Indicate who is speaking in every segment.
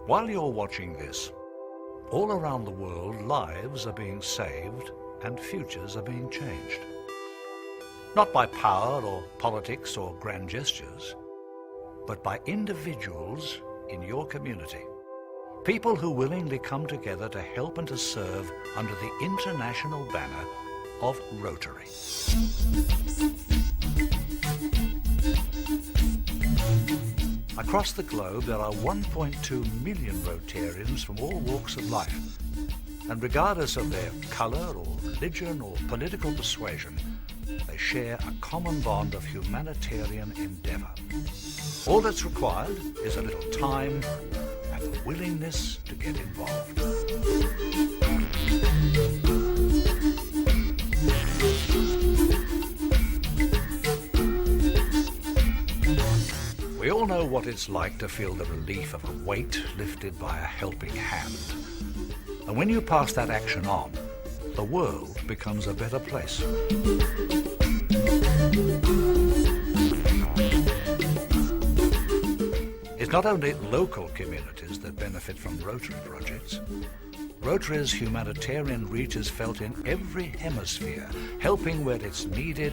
Speaker 1: While you're watching this, all around the world, lives are being saved and futures are being changed. Not by power or politics or grand gestures, but by individuals in your community. People who willingly come together to help and to serve under the international banner of Rotary. Across the globe, there are 1.2 million Rotarians from all walks of life. And regardless of their colour or religion or political persuasion, they share a common bond of humanitarian endeavour. All that's required is a little time and a willingness to get involved. We all know what it's like to feel the relief of a weight lifted by a helping hand. And when you pass that action on, the world becomes a better place. It's not only local communities that benefit from Rotary projects. Rotary's humanitarian reach is felt in every hemisphere, helping where it's needed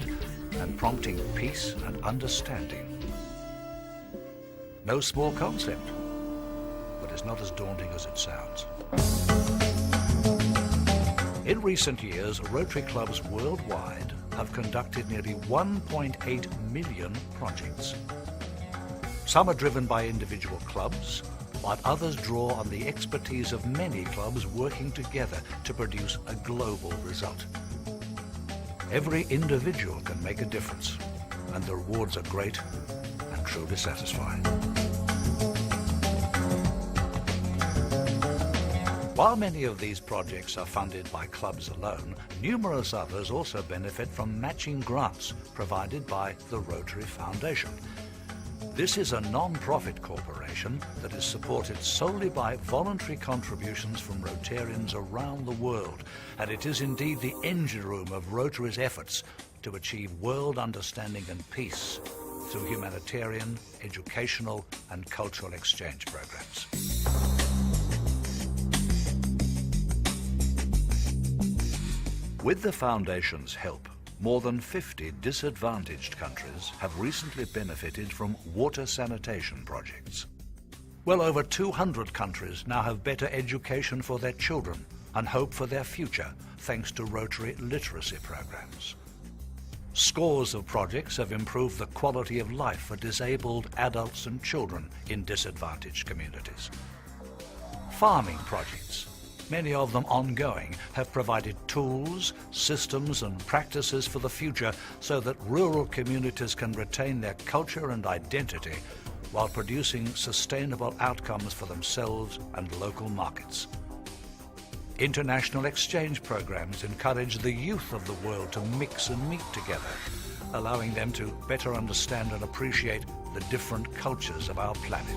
Speaker 1: and prompting peace and understanding. No small concept, but it's not as daunting as it sounds. In recent years, Rotary clubs worldwide have conducted nearly 1.8 million projects. Some are driven by individual clubs, while others draw on the expertise of many clubs working together to produce a global result. Every individual can make a difference, and the rewards are great and truly satisfying. While many of these projects are funded by clubs alone, numerous others also benefit from matching grants provided by the Rotary Foundation. This is a non-profit corporation that is supported solely by voluntary contributions from Rotarians around the world, and it is indeed the engine room of Rotary's efforts to achieve world understanding and peace through humanitarian, educational and cultural exchange programs. With the Foundation's help, more than 50 disadvantaged countries have recently benefited from water sanitation projects. Well over 200 countries now have better education for their children and hope for their future thanks to Rotary literacy programs. Scores of projects have improved the quality of life for disabled adults and children in disadvantaged communities. Farming projects, many of them ongoing, have provided tools, systems and practices for the future so that rural communities can retain their culture and identity while producing sustainable outcomes for themselves and local markets. International exchange programs encourage the youth of the world to mix and meet together, allowing them to better understand and appreciate the different cultures of our planet.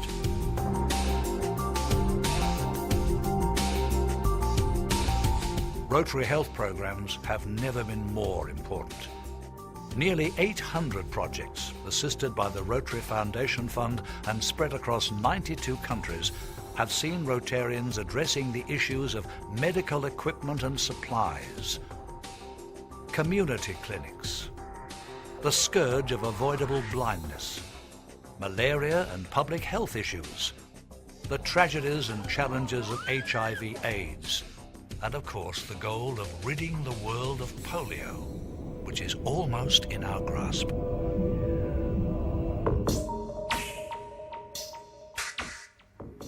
Speaker 1: Rotary health programs have never been more important. Nearly 800 projects, assisted by the Rotary Foundation Fund and spread across 92 countries, have seen Rotarians addressing the issues of medical equipment and supplies, community clinics, the scourge of avoidable blindness, malaria and public health issues, the tragedies and challenges of HIV/AIDS, and of course the goal of ridding the world of polio, which is almost in our grasp.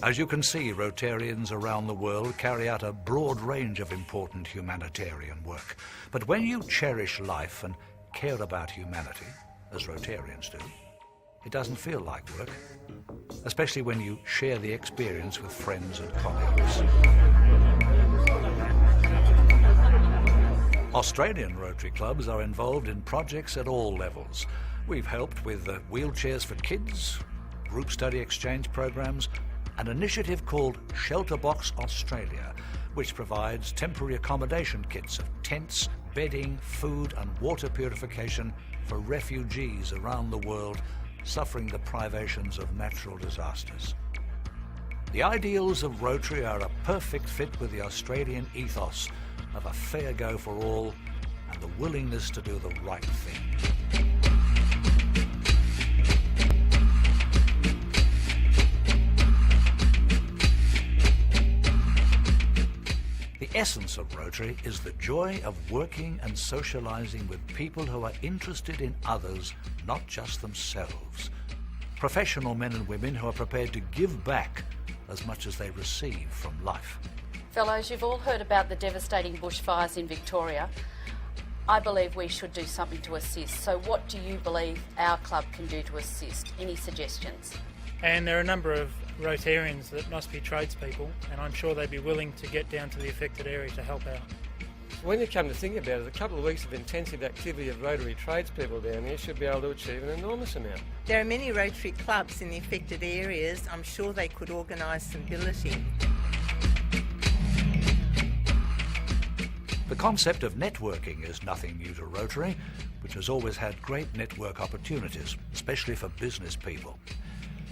Speaker 1: As you can see, Rotarians around the world carry out a broad range of important humanitarian work. But when you cherish life and care about humanity, as Rotarians do, it doesn't feel like work, especially when you share the experience with friends and colleagues. Australian Rotary clubs are involved in projects at all levels. We've helped with wheelchairs for kids, group study exchange programs, an initiative called Shelter Box Australia, which provides temporary accommodation kits of tents, bedding, food and water purification for refugees around the world suffering the privations of natural disasters. The ideals of Rotary are a perfect fit with the Australian ethos of a fair go for all and the willingness to do the right thing. The essence of Rotary is the joy of working and socialising with people who are interested in others, not just themselves. Professional men and women who are prepared to give back as much as they receive from life.
Speaker 2: Fellows, you've all heard about the devastating bushfires in Victoria. I believe we should do something to assist. So what do you believe our club can do to assist? Any suggestions?
Speaker 3: And there are a number of Rotarians that must be tradespeople, and I'm sure they'd be willing to get down to the affected area to help out.
Speaker 4: When you come to think about it, a couple of weeks of intensive activity of Rotary tradespeople down there should be able to achieve an enormous amount.
Speaker 5: There are many Rotary clubs in the affected areas. I'm sure they could organise some billeting.
Speaker 1: The concept of networking is nothing new to Rotary, which has always had great network opportunities, especially for business people.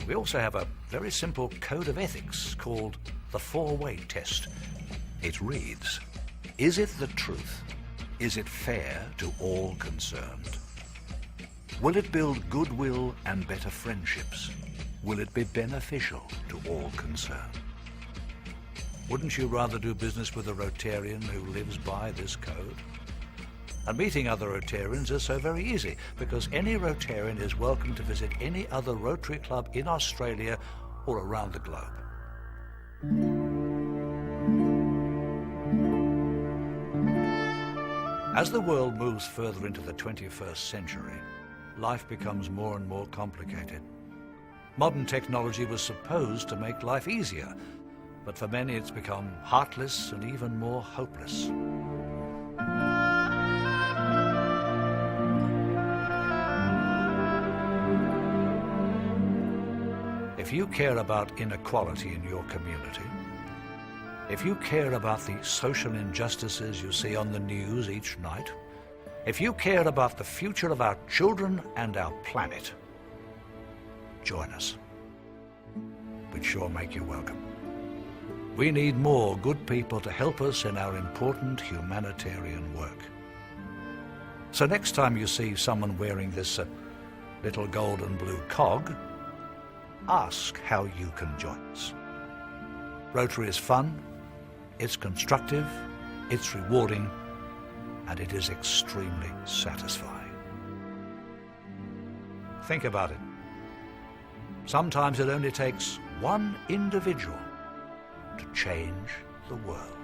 Speaker 1: We also have a very simple code of ethics called the four-way test. It reads, is it the truth? Is it fair to all concerned? Will it build goodwill and better friendships? Will it be beneficial to all concerned? Wouldn't you rather do business with a Rotarian who lives by this code? And meeting other Rotarians is so very easy, because any Rotarian is welcome to visit any other Rotary club in Australia or around the globe. As the world moves further into the 21st century, life becomes more and more complicated. Modern technology was supposed to make life easier, but for many it's become heartless and even more hopeless. If you care about inequality in your community, if you care about the social injustices you see on the news each night, if you care about the future of our children and our planet, join us. We'd sure make you welcome. We need more good people to help us in our important humanitarian work. So next time you see someone wearing this little gold and blue cog, ask how you can join us. Rotary is fun, it's constructive, it's rewarding, and it is extremely satisfying. Think about it. Sometimes it only takes one individual to change the world.